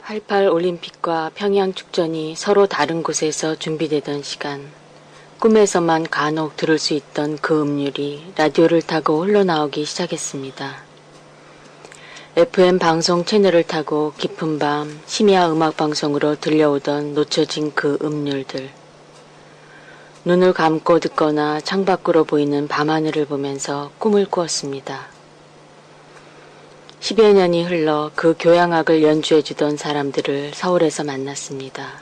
88 올림픽과 평양 축전이 서로 다른 곳에서 준비되던 시간, 꿈에서만 간혹 들을 수 있던 그 음률이 라디오를 타고 흘러나오기 시작했습니다. FM 방송 채널을 타고 깊은 밤 심야 음악 방송으로 들려오던 놓쳐진 그 음률들. 눈을 감고 듣거나 창밖으로 보이는 밤하늘을 보면서 꿈을 꾸었습니다. 10여 년이 흘러 그 교향악을 연주해주던 사람들을 서울에서 만났습니다.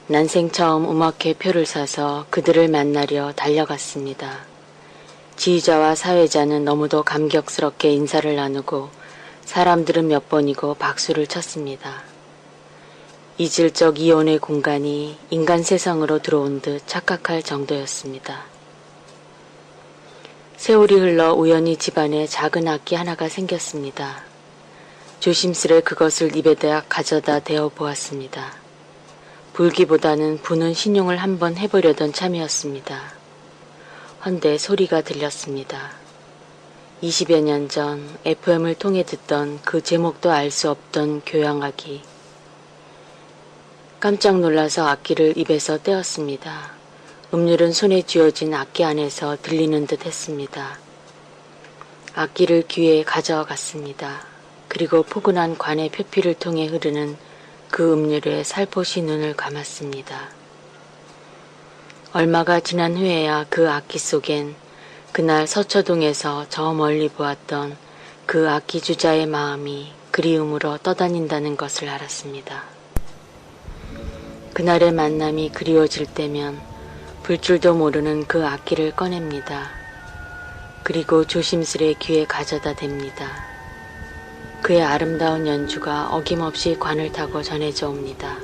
난생 처음 음악회 표를 사서 그들을 만나려 달려갔습니다. 지휘자와 사회자는 너무도 감격스럽게 인사를 나누고 사람들은 몇 번이고 박수를 쳤습니다. 잊을 적 이혼의 공간이 인간 세상으로 들어온 듯 착각할 정도였습니다. 세월이 흘러 우연히 집안에 작은 악기 하나가 생겼습니다. 조심스레 그것을 입에다 가져다 대어 보았습니다. 불기보다는 부는 신용을 한번 해보려던 참이었습니다. 헌데 소리가 들렸습니다. 20여 년 전 FM을 통해 듣던 그 제목도 알 수 없던 교향악이. 깜짝 놀라서 악기를 입에서 떼었습니다. 음률은 손에 쥐어진 악기 안에서 들리는 듯 했습니다. 악기를 귀에 가져갔습니다. 그리고 포근한 관의 표피를 통해 흐르는 그 음률에 살포시 눈을 감았습니다. 얼마가 지난 후에야 그 악기 속엔 그날 서초동에서 저 멀리 보았던 그 악기 주자의 마음이 그리움으로 떠다닌다는 것을 알았습니다. 그날의 만남이 그리워질 때면 불 줄도 모르는 그 악기를 꺼냅니다. 그리고 조심스레 귀에 가져다 댑니다. 그의 아름다운 연주가 어김없이 관을 타고 전해져 옵니다.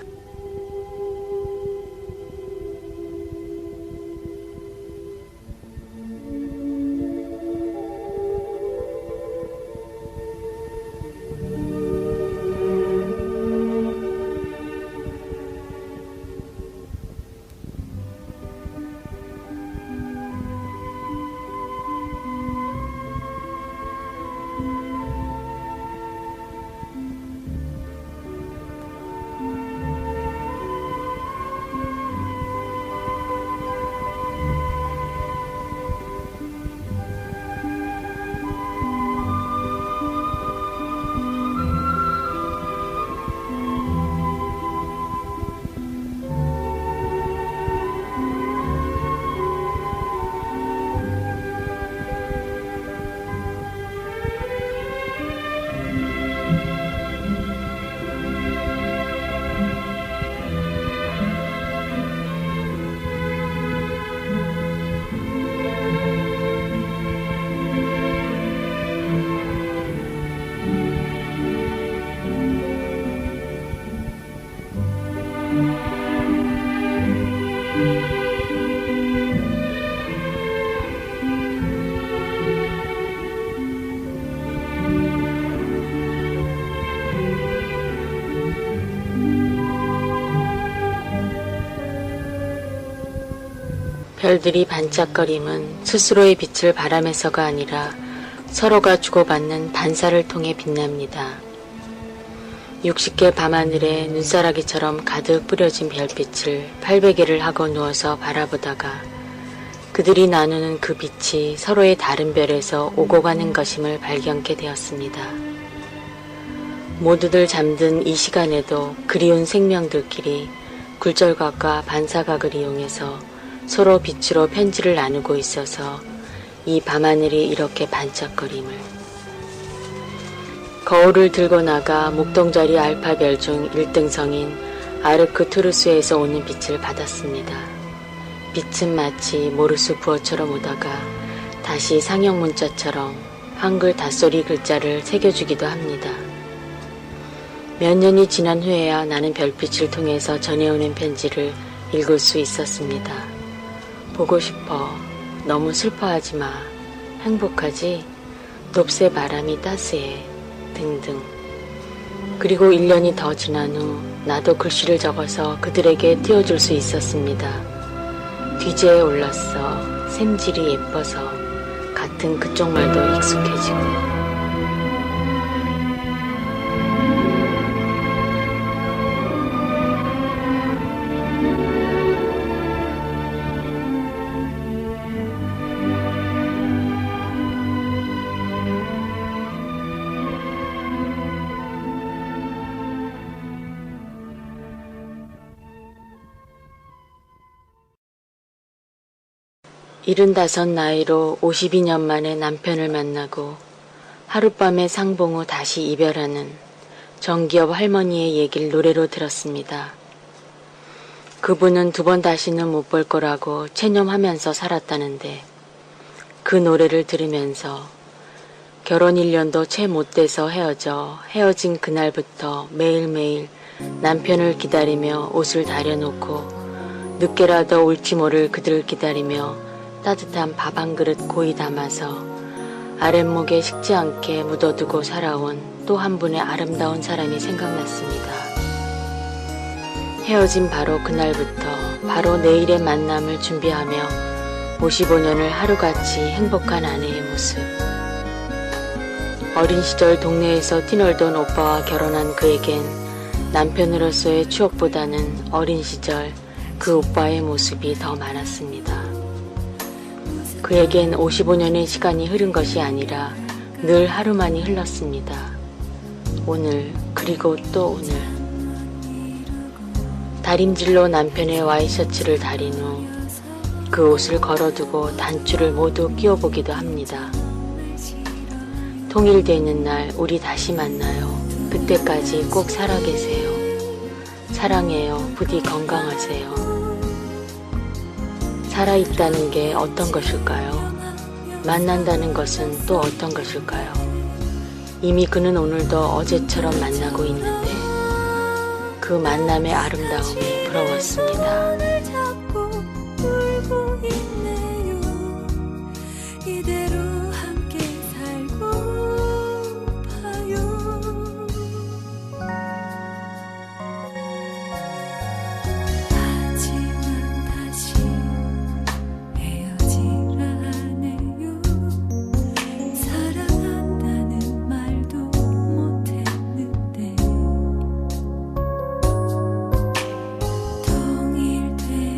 별들이 반짝거림은 스스로의 빛을 바람에서가 아니라 서로가 주고받는 반사를 통해 빛납니다. 60개 밤하늘에 눈사라기처럼 가득 뿌려진 별빛을 800개를 하고 누워서 바라보다가 그들이 나누는 그 빛이 서로의 다른 별에서 오고 가는 것임을 발견케 되었습니다. 모두들 잠든 이 시간에도 그리운 생명들끼리 굴절각과 반사각을 이용해서 서로 빛으로 편지를 나누고 있어서 이 밤하늘이 이렇게 반짝거림을. 거울을 들고 나가 목동자리 알파별 중 1등성인 아르크투루스에서 오는 빛을 받았습니다. 빛은 마치 모르스 부어처럼 오다가 다시 상형 문자처럼 한글 닷소리 글자를 새겨주기도 합니다. 몇 년이 지난 후에야 나는 별빛을 통해서 전해오는 편지를 읽을 수 있었습니다. 보고 싶어. 너무 슬퍼하지 마. 행복하지? 높새 바람이 따스해. 등등. 그리고 1년이 더 지난 후 나도 글씨를 적어서 그들에게 띄워줄 수 있었습니다. 뒤지에 올랐어. 샘질이 예뻐서. 같은 그쪽 말도 익숙해지고. 75 나이로 52년 만에 남편을 만나고 하룻밤에 상봉 후 다시 이별하는 정기업 할머니의 얘기를 노래로 들었습니다. 그분은 2번 다시는 못 볼 거라고 체념하면서 살았다는데 그 노래를 들으면서 결혼 1년도 채 못 돼서 헤어진 그날부터 매일매일 남편을 기다리며 옷을 다려놓고 늦게라도 올지 모를 그들을 기다리며 따뜻한 밥 한 그릇 고이 담아서 아랫목에 식지 않게 묻어두고 살아온 또 한 분의 아름다운 사람이 생각났습니다. 헤어진 바로 그날부터 바로 내일의 만남을 준비하며 55년을 하루같이 행복한 아내의 모습. 어린 시절 동네에서 뛰놀던 오빠와 결혼한 그에겐 남편으로서의 추억보다는 어린 시절 그 오빠의 모습이 더 많았습니다. 그에겐 55년의 시간이 흐른 것이 아니라 늘 하루만이 흘렀습니다. 오늘 그리고 또 오늘. 다림질로 남편의 와이셔츠를 다린 후 그 옷을 걸어두고 단추를 모두 끼워보기도 합니다. 통일되는 날 우리 다시 만나요. 그때까지 꼭 살아계세요. 사랑해요. 부디 건강하세요. 살아있다는 게 어떤 것일까요? 만난다는 것은 또 어떤 것일까요? 이미 그는 오늘도 어제처럼 만나고 있는데 그 만남의 아름다움이 부러웠습니다. 통일된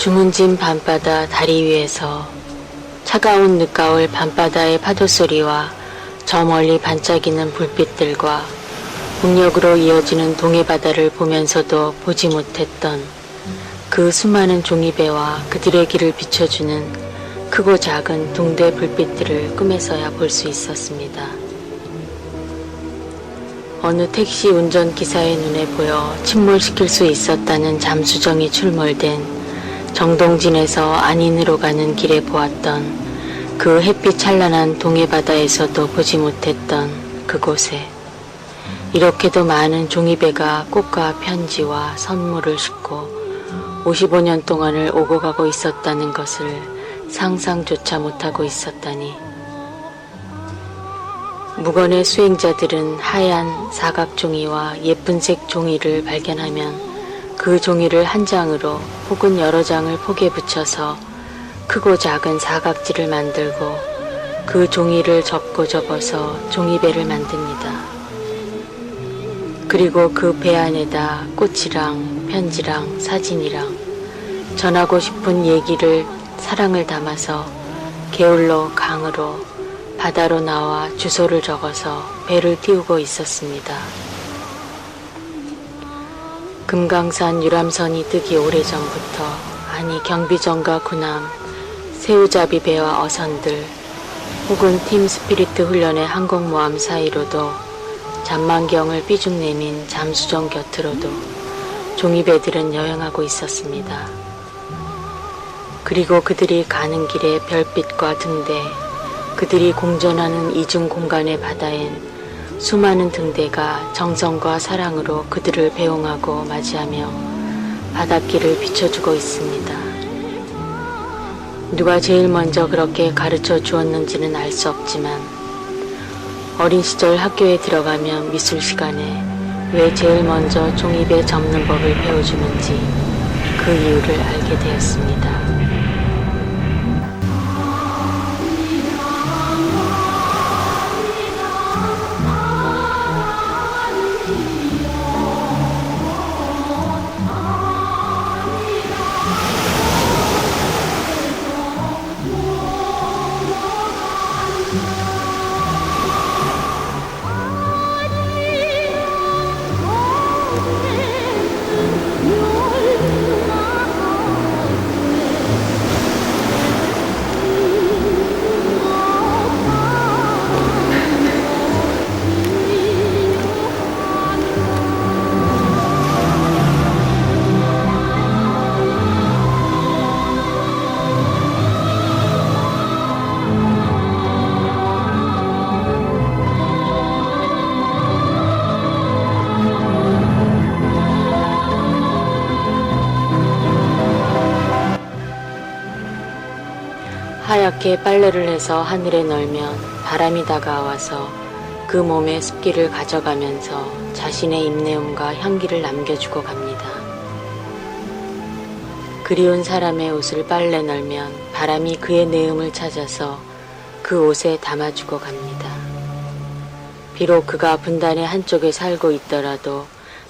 주문진 밤바다 다리 위에서 차가운 늦가을 밤바다의 파도소리와 저 멀리 반짝이는 불빛들과 북녘으로 이어지는 동해바다를 보면서도 보지 못했던 그 수많은 종이배와 그들의 길을 비춰주는 크고 작은 둥대 불빛들을 꿈에서야 볼 수 있었습니다. 어느 택시 운전기사의 눈에 보여 침몰시킬 수 있었다는 잠수정이 출몰된 정동진에서 안인으로 가는 길에 보았던 그 햇빛 찬란한 동해바다에서도 보지 못했던 그곳에 이렇게도 많은 종이배가 꽃과 편지와 선물을 싣고 55년 동안을 오고 가고 있었다는 것을 상상조차 못하고 있었다니. 무건의 수행자들은 하얀 사각종이와 예쁜색 종이를 발견하면 그 종이를 한 장으로 혹은 여러 장을 폭에 붙여서 크고 작은 사각지를 만들고 그 종이를 접어서 종이배를 만듭니다. 그리고 그 배 안에다 꽃이랑 편지랑 사진이랑 전하고 싶은 얘기를 사랑을 담아서 게을러 강으로 바다로 나와 주소를 적어서 배를 띄우고 있었습니다. 금강산 유람선이 뜨기 오래전부터, 아니 경비정과 군함, 새우잡이 배와 어선들 혹은 팀 스피리트 훈련의 항공모함 사이로도 잔망경을 삐죽 내민 잠수정 곁으로도 종이배들은 여행하고 있었습니다. 그리고 그들이 가는 길에 별빛과 등대, 그들이 공존하는 이중 공간의 바다엔 수많은 등대가 정성과 사랑으로 그들을 배웅하고 맞이하며 바닷길을 비춰주고 있습니다. 누가 제일 먼저 그렇게 가르쳐 주었는지는 알 수 없지만 어린 시절 학교에 들어가면 미술 시간에 왜 제일 먼저 종이배 접는 법을 배워주는지 그 이유를 알게 되었습니다. 하얗게 빨래를 해서 하늘에 널면 바람이 다가와서 그 몸의 습기를 가져가면서 자신의 입내음과 향기를 남겨주고 갑니다. 그리운 사람의 옷을 빨래 널면 바람이 그의 내음을 찾아서 그 옷에 담아주고 갑니다. 비록 그가 분단의 한쪽에 살고 있더라도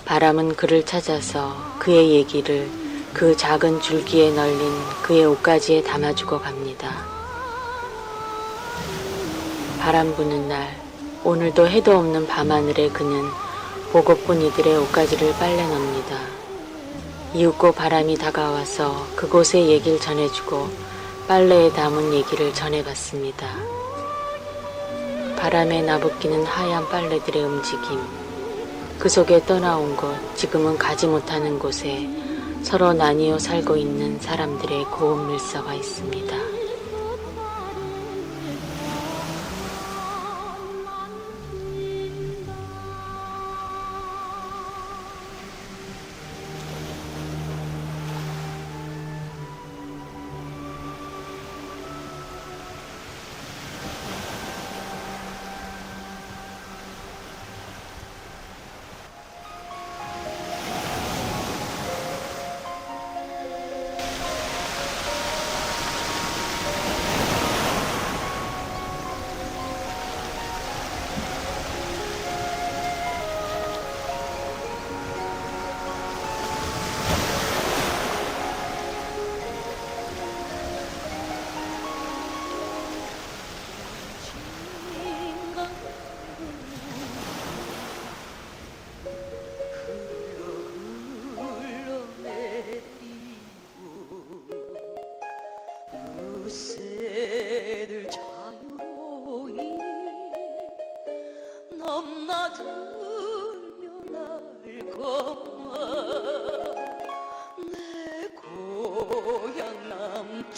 바람은 그를 찾아서 그의 얘기를 그 작은 줄기에 널린 그의 옷가지에 담아주고 갑니다. 바람 부는 날, 오늘도 해도 없는 밤하늘에 그는 보고픈 이들의 옷가지를 빨래 넣습니다. 이윽고 바람이 다가와서 그곳의 얘기를 전해주고 빨래에 담은 얘기를 전해봤습니다. 바람에 나부끼는 하얀 빨래들의 움직임, 그 속에 떠나온 곳, 지금은 가지 못하는 곳에 서로 나뉘어 살고 있는 사람들의 고운 밀서가 있습니다. 넘나들면 알거마 내 고향 남쪽